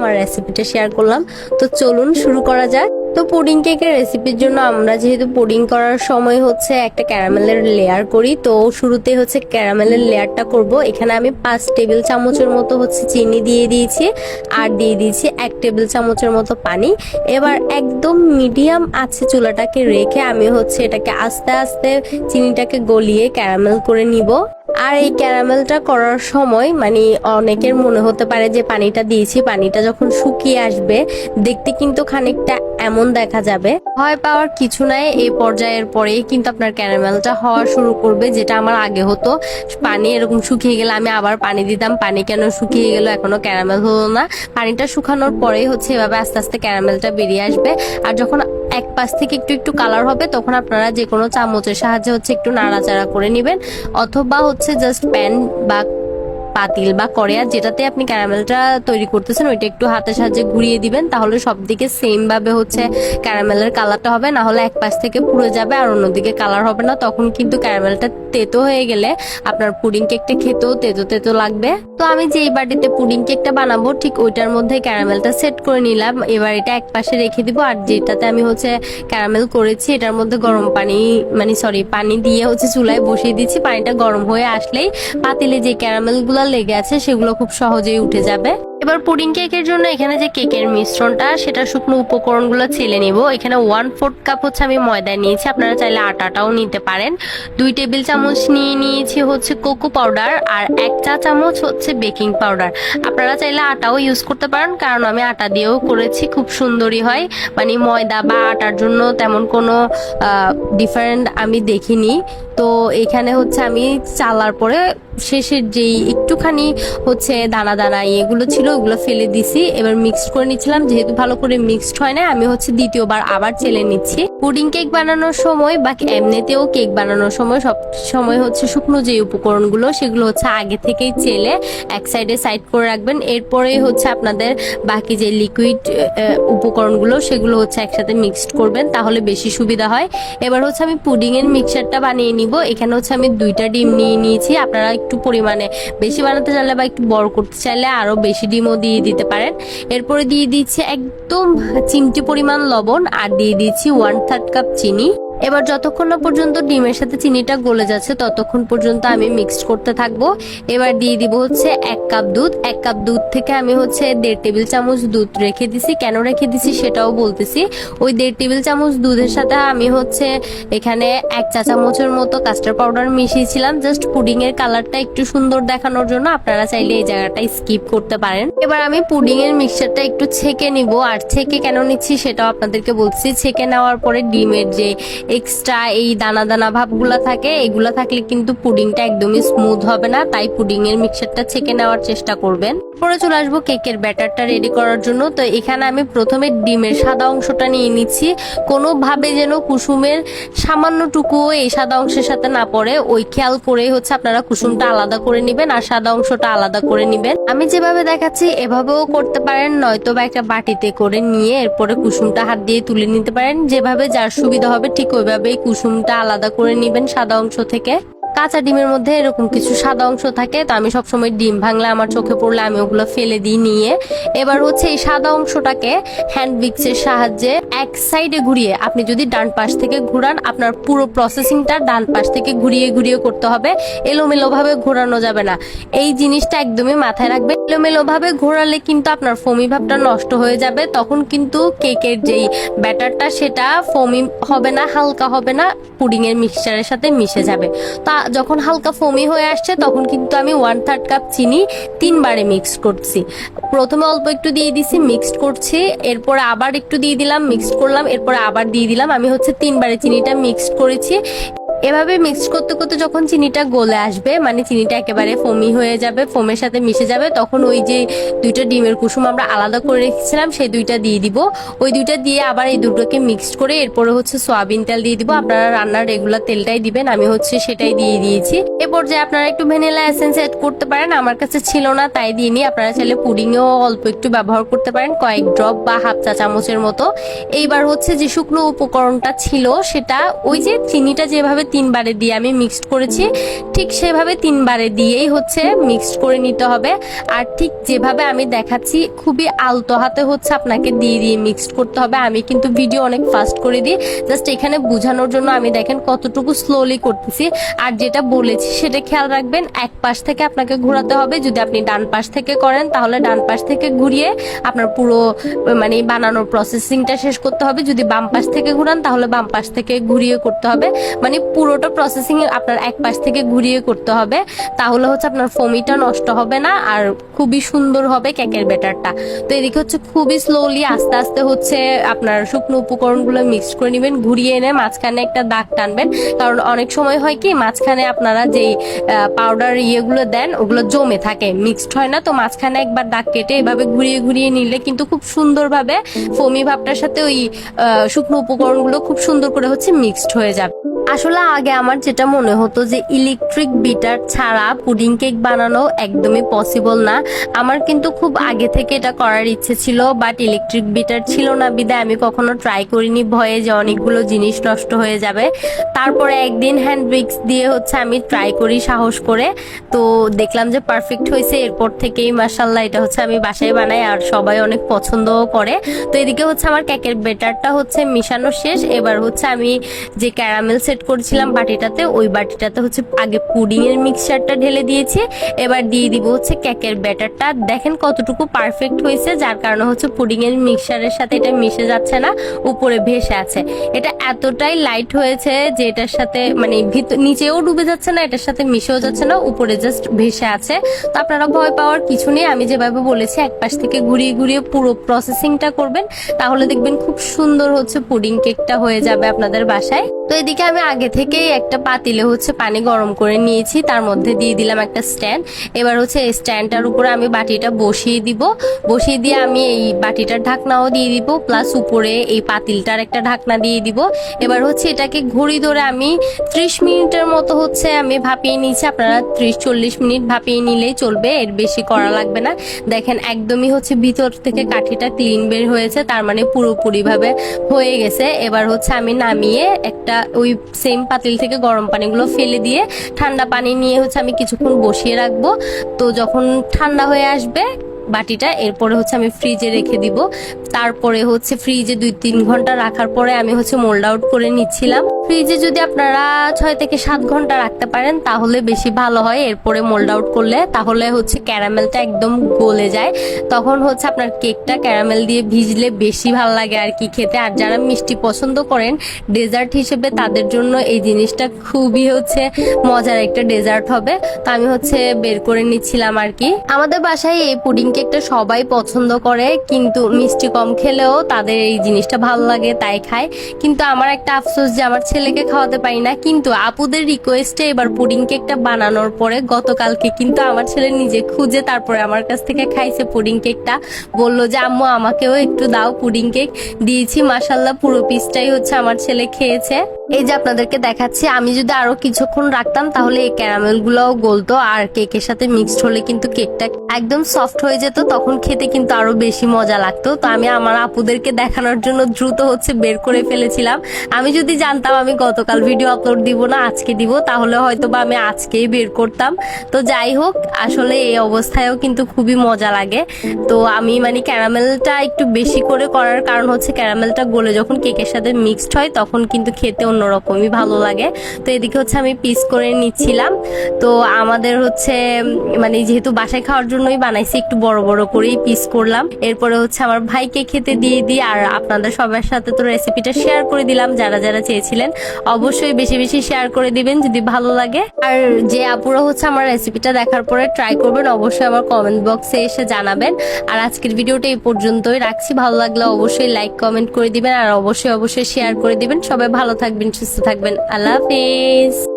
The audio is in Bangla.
আমার রেসিপিটা শেয়ার করলাম। তো চলুন শুরু করা যাক। তো পুডিং কেকের রেসিপির জন্য আমরা যেহেতু পুডিং করার সময় হচ্ছে একটা ক্যারামেলের লেয়ার করি, তো শুরুতে হচ্ছে ক্যারামেলের লেয়ারটা করব। এখানে আমি 5 টেবিল চামচের মতো হচ্ছে চিনি দিয়ে দিয়েছি, আর দিয়ে দিয়েছি 1 টেবিল চামচের মতো পানি। এবার একদম মিডিয়াম আছে চুলাটাকে রেখে আমি হচ্ছে এটাকে আস্তে আস্তে চিনিটাকে গলিয়ে ক্যারামেল করে নিব। আর এই ক্যারামেলটা করার সময় মানে অনেকের মনে হতে পারে যে পানিটা দিয়েছি, পানিটা যখন শুকিয়ে আসবে দেখতে কিন্তু খানিকটা এমন দেখা যাবে। ভয় পাওয়ার কিছু নাই, এই পর্যায়ের পরেই কিন্তু আপনার ক্যারামেলটা হওয়া শুরু করবে, যেটা আমার আগে হতো। পানি এরকম শুকিয়ে গেলে আমি আবার পানি দিতাম, পানি কেন শুকিয়ে গেল এখনো ক্যারামেল হলো না। পানিটা শুকানোর পরেই হচ্ছে এভাবে আস্তে আস্তে ক্যারামেলটা বেরিয়ে আসবে। আর যখন এক পাশ থেকে একটু একটু কালার হবে তখন আপনারা যে কোনো চামচের সাহায্যে হচ্ছে একটু নাড়াচাড়া করে নেবেন, অথবা হচ্ছে জাস্ট প্যান বা পাতিল বা কড়াই যেটাতে আপনি ক্যারামেলটা তৈরি করতেছেন ওইটা একটু হাতের সাহায্যে ঘুরিয়ে দিবেন, তাহলে সব দিকে সেম ভাবে হচ্ছে ক্যারামেলের কালারটা হবে। না হলে এক পাশ থেকে পুড়ে যাবে আর অন্যদিকে কালার হবে না, তখন কিন্তু ক্যারামেলটা তেতো হয়ে গেলে আপনার পুডিং কেকটা খেতেও তেতো তেতো লাগবে। তো আমি যেই বাটিতে পুডিং কেকটা বানাবো ঠিক ওইটার মধ্যে ক্যারামেলটা সেট করে নিলাম। এবার এটা এক পাশে রেখে দিব, আর যেটাতে আমি হচ্ছে ক্যারামেল করেছি এটার মধ্যে গরম পানি পানি দিয়ে হচ্ছে চুলায় বসিয়ে দিচ্ছি। পানিটা গরম হয়ে আসলেই পাতিলে যে ক্যারামেল গুলা লেগে আছে সেগুলো খুব সহজেই উঠে যাবে। এবার পুডিং কেকের জন্য এখানে যে কেকের মিশ্রণটা সেটা শুকনো উপকরণগুলো ছেলে নিব। এখানে 1/4 কাপ হচ্ছে আমি ময়দা নিয়েছি, আপনারা চাইলে আটাটাও নিতে পারেন। 2 টেবিল চামচ নিয়েছি হচ্ছে কোকো পাউডার, আর 1 চা চামচ হচ্ছে বেকিং পাউডার। আপনারা চাইলে আটাও ইউজ করতে পারেন, কারণ আমি আটা দিয়েও করেছি, খুব সুন্দরই হয়। মানে ময়দা বা আটার জন্য তেমন কোনো ডিফারেন্ট আমি দেখিনি। তো এখানে হচ্ছে আমি চালার পরে শেষের যেই একটুখানি হচ্ছে দানা দানা এগুলো ছিল ওগুলো ফেলে দিছি। এবার মিক্সড করে নিচ্ছিলাম, যেহেতু ভালো করে মিক্সড হয় না আমি হচ্ছে দ্বিতীয়বার আবার চেলে নিচ্ছি। পুডিং কেক বানানোর সময় বা এমনিতেও কেক বানানোর সময় সব সময় হচ্ছে শুকনো যে উপকরণগুলো সেগুলো হচ্ছে আগে থেকেই চেলে এক সাইডে সাইড করে রাখবেন। এরপরে হচ্ছে আপনাদের বাকি যে লিকুইড উপকরণগুলো সেগুলো হচ্ছে একসাথে মিক্সড করবেন, তাহলে বেশি সুবিধা হয়। এবার হচ্ছে আমি পুডিং এর মিক্সচারটা বানিয়ে নিব। এখানে হচ্ছে আমি 2টা ডিম নিয়ে নিয়েছি, আপনারা একটু পরিমাণে বেশি বানাতে চাইলে বা একটু বড় করতে চাইলে আরো বেশি ডিমও দিয়ে দিতে পারেন। এরপরে দিয়ে দিচ্ছি একদম চিমটি পরিমাণ লবণ, আর দিয়ে দিচ্ছি 1/3 কাপ চিনি। এবার যতক্ষণ না পর্যন্ত ডিমের সাথে চিনিটা গলে যাচ্ছে ততক্ষণ পর্যন্ত আমি মিক্সড করতে থাকবো। এবার দিয়ে দিব হচ্ছে 1 কাপ দুধ। 1 কাপ দুধ থেকে আমি হচ্ছে 1.5 টেবিল চামচ দুধ রেখে দিছি। কেন রেখে দিছি সেটাও বলতেছি। ওই 1.5 টেবিল চামচ দুধের সাথে আমি হচ্ছে এখানে 1 চা চামচের মতো কাস্টার্ড পাউডার মিশিয়েছিলাম, জাস্ট পুডিং এর কালারটা একটু সুন্দর দেখানোর জন্য। আপনারা চাইলে এই জায়গাটা স্কিপ করতে পারেন। এবার আমি পুডিং এর মিক্সচারটা একটু ছেঁকে নিব, আর ছেঁকে কেন নিচ্ছি সেটাও আপনাদেরকে বলছি। ছেঁকে নেওয়ার পরে ডিমের যে এক্সট্রা এই দানা দানা ভাবগুলা থাকে এগুলা থাকলে কিন্তু পুডিংটা একদমই স্মুথ হবে না, তাই পুডিং এর মিক্সচারটা ছেঁকে নেওয়ার চেষ্টা করবেন। পরে চলে আসবো কেকের ব্যাটারটা রেডি করার জন্য। তো এখানে আমি প্রথমে ডিমের সাদা অংশটা নিয়ে নিচ্ছি, কোনোভাবে যেন কুসুমের সামান্যটুকুও এই সাদা অংশের সাথে না পড়ে ওই খেয়াল করে হচ্ছে আপনারা কুসুমটা আলাদা করে নিবেন আর সাদা অংশটা আলাদা করে নিবেন। আমি যেভাবে দেখাচ্ছি এভাবেও করতে পারেন, নয়তো বা একটা বাটিতে করে নিয়ে এরপরে কুসুমটা হাত দিয়ে তুলে নিতে পারেন। যেভাবে যার সুবিধা হবে ঠিক ওইভাবেই কুসুমটা আলাদা করে নিবেন সাদা অংশ থেকে। কাঁচা ডিমের মধ্যে এরকম কিছু সাদা অংশ থাকে, তো আমি সবসময় ডিম ভাঙলে আমার চোখে পড়লে আমি ওগুলো ফেলে দিই নিয়ে। এবার হচ্ছে এই সাদা অংশটাকে হ্যান্ড উইক্সের সাহায্যে এক সাইডে ঘুরিয়ে, আপনি যদি ডান পাশ থেকে ঘুরান আপনার পুরো প্রসেসিংটা ডান পাশ থেকে ঘুরিয়ে ঘুরিয়ে করতে হবে, এলোমেলো ভাবে ঘোরানো যাবে না। এই জিনিসটা একদমই মাথায় রাখবে। এলোমেলো ভাবে ঘোরালে কিন্তু আপনার ফোমি ভাবটা নষ্ট হয়ে যাবে, তখন কিন্তু কেকের যেই ব্যাটারটা সেটা ফোমি হবে না, হালকা হবে না, পুডিং এর মিক্সচারের সাথে মিশে যাবে। তা যখন হালকা ফোমি হয়ে আসছে তখন কিন্তু আমি 1/3 কাপ চিনি 3 বারে মিক্স করছি। প্রথমে অল্প একটু দিয়ে দিছি, মিক্সড করছি, এরপরে আবার একটু দিয়ে দিলাম, মিক্সড করলাম, এরপরে আবার দিয়ে দিলাম। আমি হচ্ছে 3 বারে চিনিটা মিক্সড করেছি। এভাবে মিক্স করতে করতে যখন চিনিটা গলে আসবে, মানে চিনিটা একেবারে ফোমি হয়ে যাবে, ফোমের সাথে মিশে যাবে, তখন ওই যে 2টা ডিমের কুসুম আমরা আলাদা করে রেখেছিলাম সেই 2টা দিয়ে দিব। ওই 2টা দিয়ে আবার এই দুটোকে মিক্সড করে এরপরে হচ্ছে সয়াবিন তেল দিয়ে দিব। আপনারা রান্নার রেগুলার তেলটাই দিবেন, আমি হচ্ছে সেটাই দিয়ে দিয়েছি। এরপর যে আপনারা একটু ভ্যানিলা এসেন্স এড করতে পারেন, আমার কাছে ছিল না তাই দিইনি। আপনারা চাইলে পুডিংয়েও অল্প একটু ব্যবহার করতে পারেন, কয়েক ড্রপ বা হাফ চা চামচের মতো। এইবার হচ্ছে যে শুকনো উপকরণটা ছিল সেটা ওই যে চিনিটা যেভাবে 3 বারে দিয়ে আমি মিক্সড করেছি, ঠিক সেভাবে 3 বারে দিয়েই হচ্ছে মিক্সড করে নিতে হবে। আর ঠিক যেভাবে আমি দেখাচ্ছি খুবই আলতো হাতে হচ্ছে আপনাকে দিয়ে দিয়ে মিক্সড করতে হবে। আমি কিন্তু ভিডিও অনেক ফাস্ট করে দিই, জাস্ট এখানে বোঝানোর জন্য। আমি দেখেন কতটুকু স্লোলি করতেছি। আর যেটা বলেছি সেটা খেয়াল রাখবেন, এক পাশ থেকে আপনাকে ঘোরাতে হবে। যদি আপনি ডান পাশ থেকে করেন তাহলে ডান পাশ থেকে ঘুরিয়ে আপনার পুরো মানে বানানোর প্রসেসিংটা শেষ করতে হবে। যদি বাম পাশ থেকে ঘুরান তাহলে বাম পাশ থেকে ঘুরিয়ে করতে হবে। মানে পুরোটা প্রসেসিং আপনার এক পাশ থেকে ঘুরিয়ে করতে হবে, তাহলে হচ্ছে আপনার ফোমিটা নষ্ট হবে না আর খুবই সুন্দর হবে কেকের ব্যাটারটা। তো এদিকে হচ্ছে খুবই স্লোলি আস্তে আস্তে হচ্ছে আপনার শুকনো উপকরণগুলো মিক্স করে নেবেন, ঘুরিয়ে এনে মাঝখানে একটা দাগ টানবেন। কারণ অনেক সময় হয় কি, মাঝখানে আপনারা যেই পাউডার ইয়েগুলো দেন ওগুলো জমে থাকে, মিক্সড হয় না। তো মাঝখানে একবার দাগ কেটে এভাবে ঘুরিয়ে ঘুরিয়ে নিলে কিন্তু খুব সুন্দরভাবে ফোমি ভাবটার সাথে ওই শুকনো উপকরণগুলো খুব সুন্দর করে হচ্ছে মিক্সড হয়ে যাবে। আসলে আগে আমার যেটা মনে হতো যে ইলেকট্রিক বিটার ছাড়া পুডিং কেক বানানো একদমই পসিবল না। আমার কিন্তু খুব আগে থেকে এটা করার ইচ্ছে ছিল, বাট ইলেকট্রিক বিটার ছিল না বিদায় আমি কখনো ট্রাই করিনি, ভয়ে যে অনেকগুলো জিনিস নষ্ট হয়ে যাবে। তারপরে একদিন হ্যান্ড উইক্স দিয়ে হচ্ছে আমি ট্রাই করি সাহস করে, তো দেখলাম যে পারফেক্ট হয়েছে। এরপর থেকেই মাশাআল্লাহ এটা হচ্ছে আমি বাসায় বানাই আর সবাই অনেক পছন্দও করে। তো এদিকে হচ্ছে আমার কেকের ব্যাটারটা হচ্ছে মিশানো শেষ। এবার হচ্ছে আমি যে ক্যারামেল সেট করেছিলাম বাটিটাতে, ওই বাটিটাতে হচ্ছে আগে পুডিং এর মিক্সচারটা ঢেলে দিয়েছি, এবার দিয়ে দিব হচ্ছে কেকের ব্যাটারটা। দেখেন কতটুকু পারফেক্ট হয়েছে, যার কারণে হচ্ছে পুডিং এর মিক্সচারের সাথে এটা মিশে যাচ্ছে না, উপরে ভেসে আছে। এটা এতটাই লাইট হয়েছে যে এটার সাথে মানে নিচেও ডুবে যাচ্ছে না, এটার সাথে মিশেও যাচ্ছে না, উপরে জাস্ট ভেসে আছে। তো আপনারা ভয় পাওয়ার কিছু নেই, আমি যেভাবে বলেছি এক পাশ থেকে ঘুরিয়ে ঘুরিয়ে পুরো প্রসেসিংটা করবেন, তাহলে দেখবেন খুব সুন্দর হচ্ছে পুডিং কেকটা হয়ে যাবে আপনাদের বাসায়। তো এদিকে আমি আগে থেকেই একটা পাতিলে হচ্ছে পানি গরম করে নিয়েছি, তার মধ্যে দিয়ে দিলাম একটা স্ট্যান্ড। এবার হচ্ছে এই স্ট্যান্ডটার উপরে আমি বাটিটা বসিয়ে দিব, বসিয়ে দিয়ে আমি এই বাটিটার ঢাকনাও দিয়ে দিব, প্লাস উপরে এই পাতিলটার একটা ঢাকনা দিয়ে দিব। এবার হচ্ছে এটাকে ঘড়ি ধরে আমি 30 মিনিটের মতো হচ্ছে আমি ভাপিয়ে নিয়েছি। আপনারা 30-40 মিনিট ভাপিয়ে নিলেই চলবে, এর বেশি করা লাগবে না। দেখেন একদমই হচ্ছে ভিতর থেকে কাঠিটা ক্লিন বের হয়েছে, তার মানে পুরোপুরি ভাবে হয়ে গেছে। এবার হচ্ছে আমি নামিয়ে একটা ওই সেম পাতিল থেকে গরম পানিগুলো ফেলে দিয়ে ঠান্ডা পানি নিয়ে হচ্ছে আমি কিছুক্ষণ বসিয়ে রাখবো। তো যখন ঠান্ডা হয়ে আসবে বাটিটা, এরপরে হচ্ছে আমি ফ্রিজে রেখে দিব। তারপরে হচ্ছে ফ্রিজে 2-3 ঘন্টা রাখার পরে আমি হচ্ছে মোল্ড আউট করে নিচ্ছিলাম। ফ্রিজে যদি আপনারা 6 থেকে 7 ঘন্টা রাখতে পারেন তাহলে বেশি ভালো হয়। এরপরে মোল্ড আউট করলে তাহলে হচ্ছে ক্যারামেলটা একদম গলে যায়, তখন হচ্ছে আপনার কেকটা ক্যারামেল দিয়ে ভিজলে বেশি ভালো লাগে আর কি খেতে। আর যারা মিষ্টি পছন্দ করেন ডেজার্ট হিসেবে, তাদের জন্য এই জিনিসটা খুবই হচ্ছে মজার একটা ডেজার্ট হবে। তো আমি হচ্ছে বের করে নিচ্ছিলাম আর কি। আমাদের বাসায় এই পুডিং কেকটা সবাই পছন্দ করে, কিন্তু মিষ্টি কম খেলেও তাদের এই জিনিসটা ভালো লাগে তাই খায়। কিন্তু আমার একটা আফসোস যে আমার ছেলেকে খাওয়াতে পারি না। কিন্তু আপুদের রিকোয়েস্টে এবার পুডিং কেকটা বানানোর পরে গতকালকে কিন্তু আমার ছেলে নিজে খুঁজে তারপরে আমার কাছ থেকে খাইছে পুডিং কেকটা। বললো যে আম্মু আমাকেও একটু দাও পুডিং কেক, দিয়েছি। মাশাল্লাহ পুরো পিসটাই হচ্ছে আমার ছেলে খেয়েছে। এই যে আপনাদেরকে দেখাচ্ছি, আমি যদি আরো কিছুক্ষণ রাখতাম তাহলে এই ক্যারামেল গুলাও গলতো আর কেকের সাথে মিক্সড হলে কিন্তু কেকটা একদম সফট হয়ে যেত, তখন খেতে কিন্তু আরো বেশি মজা লাগতো। তো আমি আমার আপুদেরকে দেখানোর জন্য দ্রুত হচ্ছে বের করে ফেলেছিলাম। আমি যদি জানতাম আমি গতকাল ভিডিও আপলোড দিব না আজকে দিব, তাহলে হয়তো বা আমি আজকেই বের করতাম। তো যাই হোক, আসলে এই অবস্থায়ও কিন্তু খুবই মজা লাগে। তো আমি মানে ক্যারামেলটা একটু বেশি করে করার কারণ হচ্ছে ক্যারামেলটা গলে যখন কেকের সাথে মিক্সড হয় তখন কিন্তু খেতে অন্যরকমই ভালো লাগে। তো এদিকে হচ্ছে আমি পিস করে নিচ্ছিলাম। তো আমাদের হচ্ছে মানে যেহেতু বাসায় খাওয়ার জন্যই বানাইছি, একটু বড় বড় করেই পিস করলাম। এরপরে হচ্ছে আমার ভাইকে খেতে দিয়ে দিই, আর আপনাদের সবার সাথে তো রেসিপিটা শেয়ার করে দিলাম। যারা যারা চেয়েছিলেন অবশ্যই বেশি বেশি শেয়ার করে দিবেন যদি ভালো লাগে। আর যে আপুরা হচ্ছে আমার রেসিপিটা দেখার পরে ট্রাই করবেন অবশ্যই আমার কমেন্ট বক্সে এসে জানাবেন। আর আজকের ভিডিওটা এই পর্যন্তই রাখছি, ভালো লাগলে অবশ্যই লাইক কমেন্ট করে দিবেন আর অবশ্যই শেয়ার করে দিবেন। সবাই ভালো থাকবেন, সুস্থ থাকবেন, আল্লাহ হাফেজ।